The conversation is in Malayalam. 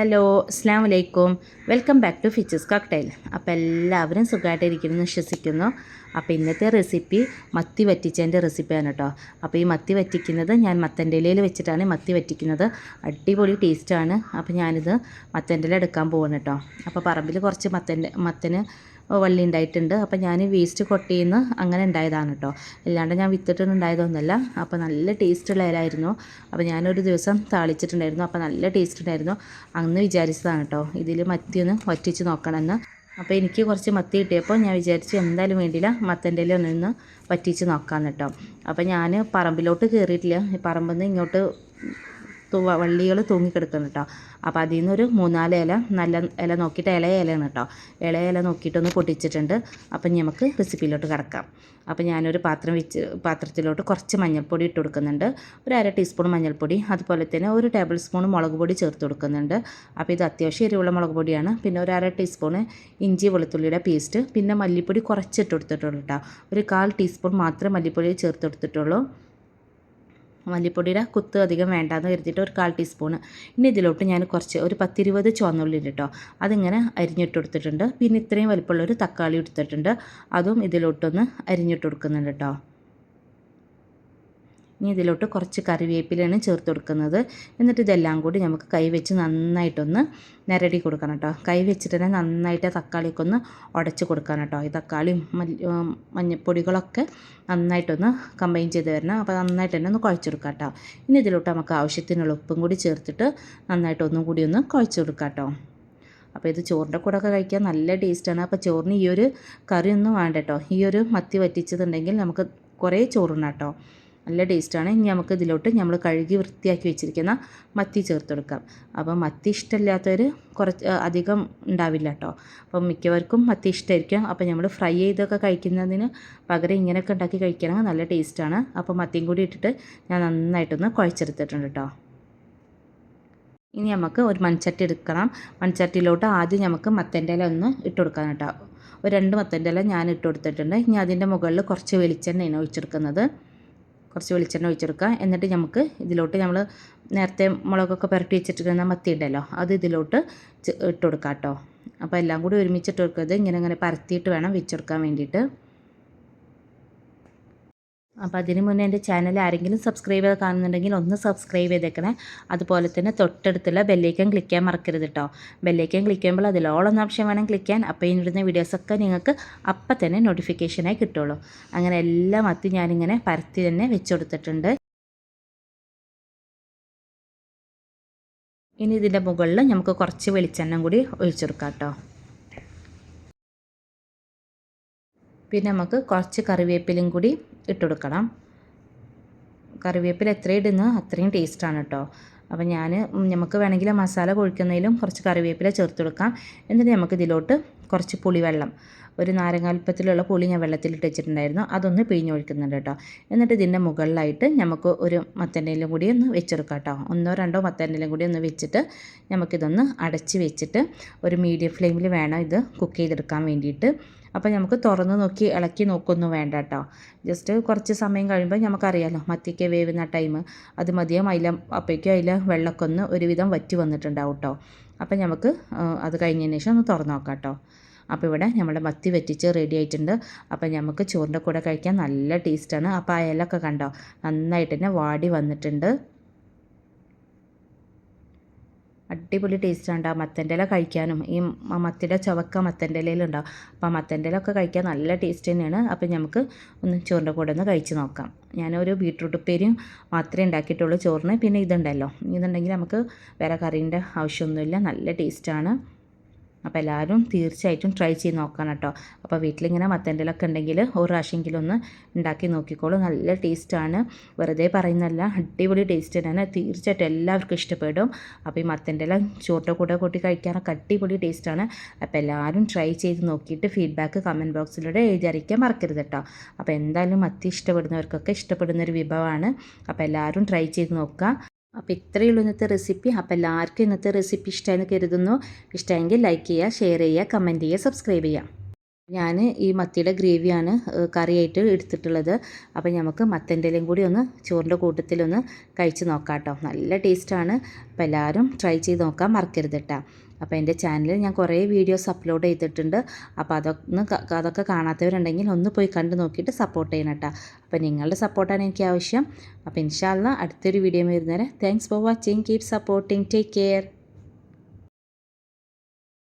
ഹലോ അസ്സാം വലൈക്കും വെൽക്കം ബാക്ക് ടു ഫിച്ചസ് കോക്ടെയിൽ. അപ്പോൾ എല്ലാവരും സുഖമായിട്ടിരിക്കുന്നു വിശ്വസിക്കുന്നു. അപ്പോൾ ഇന്നത്തെ റെസിപ്പി മത്തി വറ്റിച്ചതിൻ്റെ റെസിപ്പിയാണ് കേട്ടോ. അപ്പോൾ ഈ മത്തി വറ്റിക്കുന്നത് ഞാൻ മത്തൻ്റെ ഇലയിൽ വെച്ചിട്ടാണ് മത്തി വറ്റിക്കുന്നത്. അടിപൊളി ടേസ്റ്റാണ്. അപ്പോൾ ഞാനിത് മത്തൻ്റെ ഇല എടുക്കാൻ പോകുന്നു കേട്ടോ. അപ്പോൾ പറമ്പിൽ കുറച്ച് മത്തന് വള്ളി ഉണ്ടായിട്ടുണ്ട്. അപ്പോൾ ഞാൻ വേസ്റ്റ് കൊട്ടിന്ന് അങ്ങനെ ഉണ്ടായതാണ് കേട്ടോ, അല്ലാണ്ട് ഞാൻ വിത്തിട്ടുണ്ടായതൊന്നുമല്ല. അപ്പോൾ നല്ല ടേസ്റ്റുള്ള ഇലയായിരുന്നു. അപ്പോൾ ഞാനൊരു ദിവസം താളിച്ചിട്ടുണ്ടായിരുന്നു. അപ്പോൾ നല്ല ടേസ്റ്റ് ഉണ്ടായിരുന്നു. അന്ന് വിചാരിച്ചതാണ് കേട്ടോ ഇതിൽ മത്തി ഒന്ന് വറ്റിച്ച് നോക്കണമെന്ന്. അപ്പോൾ എനിക്ക് കുറച്ച് മത്തി കിട്ടിയപ്പോൾ ഞാൻ വിചാരിച്ചു എന്തായാലും വേണ്ടിയില്ല മത്തൻ്റെ ഇല ഒന്ന് വറ്റിച്ച് നോക്കാമെന്ന് കേട്ടോ. അപ്പോൾ ഞാൻ പറമ്പിലോട്ട് കയറിയിട്ടില്ല. പറമ്പിൽ നിന്ന് ഇങ്ങോട്ട് വള്ളികൾ തൂങ്ങിക്കിടക്കുന്നു കേട്ടോ. അപ്പോൾ അതിൽ നിന്നൊരു 3-4 ഇല നല്ല ഇല നോക്കിയിട്ട് ഇളയ ഇലയാണ് കേട്ടോ. ഇളയ ഇല നോക്കിയിട്ടൊന്ന് പൊട്ടിച്ചിട്ടുണ്ട്. അപ്പം നമുക്ക് റെസിപ്പിയിലോട്ട് കിടക്കാം. അപ്പോൾ ഞാനൊരു പാത്രത്തിലോട്ട് കുറച്ച് മഞ്ഞൾപ്പൊടി ഇട്ട് കൊടുക്കുന്നുണ്ട്. ഒരു 1/2 ടീസ്പൂൺ മഞ്ഞൾപ്പൊടി, അതുപോലെ തന്നെ 1 ടേബിൾ സ്പൂൺ മുളക് പൊടി ചേർത്ത് കൊടുക്കുന്നുണ്ട്. അപ്പോൾ ഇത് അത്യാവശ്യം എരിവുള്ള മുളക് പൊടിയാണ്. പിന്നെ ഒരു 1/2 ടീസ്പൂൺ ഇഞ്ചി വെളുത്തുള്ളിയുടെ പേസ്റ്റ്, പിന്നെ മല്ലിപ്പൊടി കുറച്ചിട്ട് കൊടുത്തിട്ടുള്ളൂ കേട്ടോ. ഒരു 1/4 ടീസ്പൂൺ മാത്രമേ മല്ലിപ്പൊടി ചേർത്ത് കൊടുത്തിട്ടുള്ളൂ. മല്ലിപ്പൊടിയുടെ കുത്ത് അധികം വേണ്ടാന്ന് കരുതിയിട്ട് ഒരു 1/4 ടീസ്പൂണ്. ഇനി ഇതിലോട്ട് ഞാൻ ഒരു 10-20 ചുവന്നുള്ളി കേട്ടോ, അതിങ്ങനെ അരിഞ്ഞിട്ട് കൊടുത്തിട്ടുണ്ട്. പിന്നെ ഇത്രയും വലിപ്പമുള്ളൊരു തക്കാളി എടുത്തിട്ടുണ്ട്, അതും ഇതിലോട്ടൊന്ന് അരിഞ്ഞിട്ട് കൊടുക്കുന്നുണ്ട് കേട്ടോ. ഇനി ഇതിലോട്ട് കുറച്ച് കറിവേപ്പിലയാണ് ചേർത്ത് കൊടുക്കുന്നത്. എന്നിട്ട് ഇതെല്ലാം കൂടി നമുക്ക് കൈ വെച്ച് നന്നായിട്ടൊന്ന് നിരടി കൊടുക്കണം കേട്ടോ. കൈ വെച്ചിട്ട് തന്നെ നന്നായിട്ട് തക്കാളിയൊക്കെ ഒന്ന് ഉടച്ച് കൊടുക്കണം കേട്ടോ. ഈ തക്കാളിയും മഞ്ഞപ്പൊടികളൊക്കെ നന്നായിട്ടൊന്ന് കമ്പൈൻ ചെയ്ത് വരണം. അപ്പോൾ നന്നായിട്ട് തന്നെ ഒന്ന് കുഴച്ചെടുക്കാം കേട്ടോ. ഇനി ഇതിലോട്ട് നമുക്ക് ആവശ്യത്തിനുള്ള ഉപ്പും കൂടി ചേർത്തിട്ട് നന്നായിട്ട് ഒന്നും കൂടി ഒന്ന് കുഴച്ച് കൊടുക്കാം കേട്ടോ. അപ്പോൾ ഇത് ചോറിൻ്റെ കൂടെ ഒക്കെ കഴിക്കാൻ നല്ല ടേസ്റ്റാണ്. അപ്പോൾ ചോറിന് ഈ ഒരു കറിയൊന്നും വേണ്ട കേട്ടോ. ഈ ഒരു മത്തി വറ്റിച്ചതുണ്ടെങ്കിൽ നമുക്ക് കുറേ ചോറുണ്ണാം കേട്ടോ. നല്ല ടേസ്റ്റാണ്. ഇനി നമുക്ക് ഇതിലോട്ട് നമ്മൾ കഴുകി വൃത്തിയാക്കി വെച്ചിരിക്കുന്ന മത്തി ചേർത്ത് കൊടുക്കാം. അപ്പോൾ മത്തി ഇഷ്ടമില്ലാത്തവർ കുറച്ച് അധികം ഉണ്ടാവില്ല കേട്ടോ. അപ്പം മിക്കവർക്കും മത്തി ഇഷ്ടമായിരിക്കും. അപ്പോൾ നമ്മൾ ഫ്രൈ ചെയ്തൊക്കെ കഴിക്കുന്നതിന് പകരം ഇങ്ങനെയൊക്കെ ഉണ്ടാക്കി കഴിക്കണമെങ്കിൽ നല്ല ടേസ്റ്റാണ്. അപ്പോൾ മത്തിയും കൂടി ഇട്ടിട്ട് ഞാൻ നന്നായിട്ടൊന്ന് കുഴച്ചെടുത്തിട്ടുണ്ട് കേട്ടോ. ഇനി നമുക്ക് ഒരു മൺചട്ടി എടുക്കണം. മൺചട്ടിയിലോട്ട് ആദ്യം നമുക്ക് മത്തൻ്റെ ഇല ഒന്ന് ഇട്ട് കൊടുക്കാം കേട്ടോ. ഒരു 2 മത്തൻ്റെ ഇല ഞാൻ ഇട്ട് കൊടുത്തിട്ടുണ്ട്. ഇനി അതിൻ്റെ മുകളിൽ കുറച്ച് വെളിച്ചെണ്ണയാണ് ഒഴിച്ചെടുക്കുന്നത്. കുറച്ച് വെളിച്ചെണ്ണ ഒഴിച്ചെടുക്കുക. എന്നിട്ട് നമുക്ക് ഇതിലോട്ട് നമ്മൾ നേരത്തെ മുളകൊക്കെ പുരട്ടി വെച്ചിട്ടിരുന്ന മത്തി ഉണ്ടല്ലോ, അത് ഇതിലോട്ട് ഇട്ട് കൊടുക്കാം കേട്ടോ. അപ്പോൾ എല്ലാം കൂടി ഒരുമിച്ചിട്ട് കൊടുക്കരുത്, ഇങ്ങനെ പരത്തിയിട്ട് വേണം വെച്ചെടുക്കാൻ വേണ്ടിയിട്ട്. അപ്പോൾ അതിന് മുന്നേ എൻ്റെ ചാനൽ ആരെങ്കിലും സബ്സ്ക്രൈബ് ചെയ്ത് കാണുന്നുണ്ടെങ്കിൽ ഒന്ന് സബ്സ്ക്രൈബ് ചെയ്തേക്കണേ. അതുപോലെ തന്നെ തൊട്ടടുത്തുള്ള ബെല്ലൈക്കൺ ക്ലിക്ക് ചെയ്യാൻ മറക്കരുത് കേട്ടോ. ബെല്ലൈക്കൺ ക്ലിക്ക് ചെയ്യുമ്പോൾ അതിലോളം ഓപ്ഷൻ വേണം ക്ലിക്ക് ചെയ്യാൻ. അപ്പോൾ ഇടുന്ന വീഡിയോസൊക്കെ നിങ്ങൾക്ക് അപ്പം തന്നെ നോട്ടിഫിക്കേഷനായി കിട്ടുള്ളൂ. അങ്ങനെ എല്ലാ മത്തി ഞാനിങ്ങനെ പരത്തി തന്നെ വെച്ച് കൊടുത്തിട്ടുണ്ട്. ഇനി ഇതിൻ്റെ മുകളിൽ നമുക്ക് കുറച്ച് വെളിച്ചെണ്ണ കൂടി ഒഴിച്ചെടുക്കാം കേട്ടോ. പിന്നെ നമുക്ക് കുറച്ച് കറിവേപ്പിലയും കൂടി ഇട്ട് കൊടുക്കണം. കറിവേപ്പില എത്ര ഇടുന്നോ അത്രയും ടേസ്റ്റാണ് കേട്ടോ. അപ്പോൾ നമുക്ക് വേണമെങ്കിൽ മസാല കൊഴിക്കുന്നതിലും കുറച്ച് കറിവേപ്പില ചേർത്ത് കൊടുക്കാം. എന്നിട്ട് നമുക്ക് ഇതിലോട്ട് കുറച്ച് പുളിവെള്ളം, ഒരു നാരങ്ങാൽപ്പത്തിലുള്ള പുളി ഞാൻ വെള്ളത്തിലിട്ട് വെച്ചിട്ടുണ്ടായിരുന്നു, അതൊന്ന് പിഴിഞ്ഞൊഴിക്കുന്നുണ്ട് കേട്ടോ. എന്നിട്ട് ഇതിൻ്റെ മുകളിലായിട്ട് നമുക്ക് ഒരു മത്തൻ്റെയിലും കൂടി ഒന്ന് വെച്ചെടുക്കാം കേട്ടോ. 1-2 മത്തൻ്റെയിലും കൂടി ഒന്ന് വെച്ചിട്ട് നമുക്കിതൊന്ന് അടച്ച് വെച്ചിട്ട് ഒരു മീഡിയം ഫ്ലെയിമിൽ വേണം ഇത് കുക്ക് ചെയ്തെടുക്കാൻ വേണ്ടിയിട്ട്. അപ്പോൾ നമുക്ക് തുറന്ന് നോക്കി ഇളക്കി നോക്കൊന്നും വേണ്ട കേട്ടോ. ജസ്റ്റ് കുറച്ച് സമയം കഴിയുമ്പോൾ നമുക്കറിയാമല്ലോ മത്തിക്ക് വേവുന്ന ടൈം അത് മതിയാവും. അപ്പോഴേക്കും അതിൽ വെള്ളമൊക്കെ ഒന്ന് ഒരുവിധം വറ്റി വന്നിട്ടുണ്ടാവും കേട്ടോ. അപ്പോൾ നമുക്ക് അത് കഴിഞ്ഞതിന് ശേഷം ഒന്ന് തുറന്ന് നോക്കാം കേട്ടോ. അപ്പോൾ ഇവിടെ നമ്മുടെ മത്തി വറ്റിച്ച് റെഡി ആയിട്ടുണ്ട്. അപ്പോൾ നമുക്ക് ചോറിൻ്റെ കൂടെ കഴിക്കാൻ നല്ല ടേസ്റ്റാണ്. അപ്പോൾ ആ ഇലയൊക്കെ കണ്ടോ നന്നായിട്ട് തന്നെ വാടി വന്നിട്ടുണ്ട്. അടിപൊളി ടേസ്റ്റാണ് ആ മത്തൻ്റെ ഇല കഴിക്കാനും. ഈ മത്തിയുടെ ചുവക്ക മത്തൻ്റെ ഇലയിലുണ്ടാവും. അപ്പോൾ ആ മത്തൻ്റെ ഇല ഒക്കെ കഴിക്കാൻ നല്ല ടേസ്റ്റ് തന്നെയാണ്. അപ്പോൾ നമുക്ക് ഒന്ന് ചോറിൻ്റെ കൂടെ ഒന്ന് കഴിച്ച് നോക്കാം. ഞാനൊരു ബീട്രൂട്ട് ഉപ്പേരിയും മാത്രമേ ഉണ്ടാക്കിയിട്ടുള്ളൂ ചോറിന്. പിന്നെ ഇതുണ്ടെങ്കിൽ നമുക്ക് വേറെ കറീൻ്റെ ആവശ്യമൊന്നുമില്ല. നല്ല ടേസ്റ്റാണ്. അപ്പോൾ എല്ലാവരും തീർച്ചയായിട്ടും ട്രൈ ചെയ്ത് നോക്കണം കേട്ടോ. അപ്പോൾ വീട്ടിലിങ്ങനെ മത്തൻ്റെ ഇലയൊക്കെ ഉണ്ടെങ്കിൽ ഒരു പ്രാവശ്യമെങ്കിലും ഒന്ന് ഉണ്ടാക്കി നോക്കിക്കോളൂ. നല്ല ടേസ്റ്റാണ്, വെറുതെ പറയുന്നതല്ല, അടിപൊളി ടേസ്റ്റ് തന്നെയാണ്. തീർച്ചയായിട്ടും എല്ലാവർക്കും ഇഷ്ടപ്പെടും. അപ്പോൾ ഈ മത്തൻ്റെ ഇല ചോറിൻ്റെ കൂടെ കൂട്ടി കഴിക്കാനൊക്കെ അടിപൊളി ടേസ്റ്റാണ്. അപ്പോൾ എല്ലാവരും ട്രൈ ചെയ്ത് നോക്കിയിട്ട് ഫീഡ്ബാക്ക് കമൻറ്റ് ബോക്സിലൂടെ എഴുതി അറിയിക്കാൻ മറക്കരുത് കേട്ടോ. അപ്പോൾ എന്തായാലും മത്തി ഇഷ്ടപ്പെടുന്നവർക്കൊക്കെ ഇഷ്ടപ്പെടുന്നൊരു വിഭവമാണ്. അപ്പോൾ എല്ലാവരും ട്രൈ ചെയ്ത് നോക്കുക. അപ്പോൾ ഇത്രയേ ഉള്ളൂ ഇന്നത്തെ റെസിപ്പി. അപ്പോൾ എല്ലാവർക്കും ഇന്നത്തെ റെസിപ്പി ഇഷ്ടമായെന്ന് കരുതുന്നു. ഇഷ്ടമെങ്കിൽ ലൈക്ക് ചെയ്യുക, ഷെയർ ചെയ്യുക, കമൻറ്റ് ചെയ്യുക, സബ്സ്ക്രൈബ് ചെയ്യുക. ഞാൻ ഈ മത്തിയുടെ ഗ്രേവിയാണ് കറിയായിട്ട് എടുത്തിട്ടുള്ളത്. അപ്പോൾ നമുക്ക് മത്തൻ്റെ ഇലയും കൂടി ഒന്ന് ചോറിൻ്റെ കൂട്ടത്തിലൊന്ന് കഴിച്ച് നോക്കാം കേട്ടോ. നല്ല ടേസ്റ്റാണ്. അപ്പോൾ എല്ലാവരും ട്രൈ ചെയ്ത് നോക്കാൻ മറക്കരുത് കേട്ടോ. അപ്പോൾ എൻ്റെ ചാനലിൽ ഞാൻ കുറേ വീഡിയോസ് അപ്ലോഡ് ചെയ്തിട്ടുണ്ട്. അപ്പോൾ അതൊക്കെ കാണാത്തവരുണ്ടെങ്കിൽ ഒന്ന് പോയി കണ്ട് നോക്കിയിട്ട് സപ്പോർട്ട് ചെയ്യണം കേട്ടോ. അപ്പോൾ നിങ്ങളുടെ സപ്പോർട്ടാണ് എനിക്ക് ആവശ്യം. അപ്പോൾ ഇൻഷാ അല്ലാഹ് അടുത്തൊരു വീഡിയോ വരുന്നവരെ thanks for watching. Keep supporting. Take care.